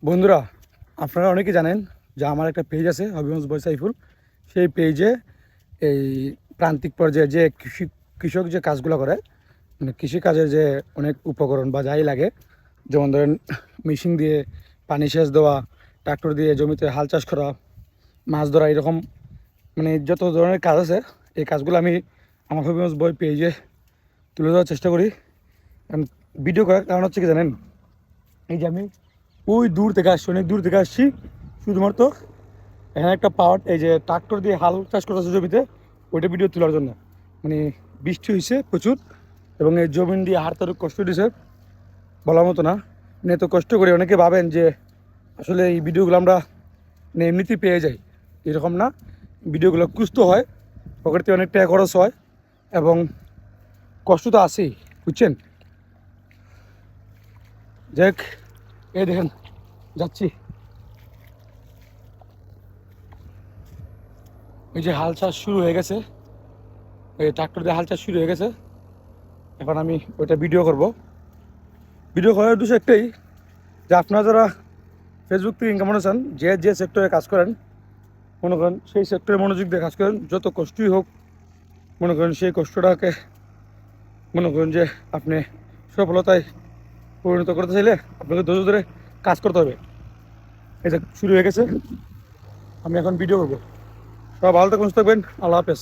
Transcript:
বন্ধুরা, আপনারা অনেকেই জানেন যে আমার একটা পেজ আছে হবিগঞ্জ বয় সাইফুল। সেই পেজে এই প্রান্তিক পর্যায়ে যে কৃষক যে কাজগুলো করে, মানে কৃষিকাজের যে অনেক উপকরণ বা যাই লাগে, যেমন ধরেন মেশিন দিয়ে পানি সেচ দেওয়া, ট্রাক্টর দিয়ে জমিতে হাল চাষ করা, মাছ ধরা, এরকম মানে যত ধরনের কাজ আছে এই কাজগুলো আমি আমার হবিগঞ্জ বয় পেজে তুলে ধরার চেষ্টা করি। ভিডিও করার কারণ হচ্ছে কি জানেন, এই যে আমি ওই দূর থেকে আসছি, অনেক দূর থেকে আসছি শুধুমাত্র এখানে একটা পাওয়ার, এই যে ট্রাক্টর দিয়ে হাল চাষ করতেছে জমিতে, ওইটা ভিডিও তোলার জন্য। মানে বৃষ্টি হয়েছে প্রচুর এবং এই জমিন দিয়ে হাঁটতে অনেক কষ্ট দিয়েছে, বলার মতো না। মানে এত কষ্ট করে অনেকে ভাবেন যে আসলে এই ভিডিওগুলো আমরা মানে এমনিতেই পেয়ে যাই, এরকম না। ভিডিওগুলো কুস্ত হয়, পকেটে অনেক টাকা খরচ হয় এবং কষ্ট তো আছেই, বুঝছেন। যাক, এই দেখেন যাচ্ছি, এই যে হাল চাষ শুরু হয়ে গেছে, এই ট্রাক্টর দিয়ে হাল চাষ শুরু হয়ে গেছে। এখন আমি ওইটা ভিডিও করব। ভিডিও করার উদ্দেশ্য একটাই, যে আপনারা যারা ফেসবুক থেকে ইনকাম চান, যে যে সেক্টরে কাজ করেন, মনে করেন সেই সেক্টরে মনোযোগ দিয়ে কাজ করেন, যত কষ্টই হোক মনে করেন সেই কষ্টটাকে মনে করেন যে আপনি সফলতায় পরিণত করতে চাইলে আপনাকে ধৈর্য ধরে কাজ করতে হবে। এটা শুরু হয়ে গেছে, আমি এখন ভিডিও করবো। সবাই ভালো থাকুন, সুস্থ থাকবেন, আল্লাহ হাফেজ।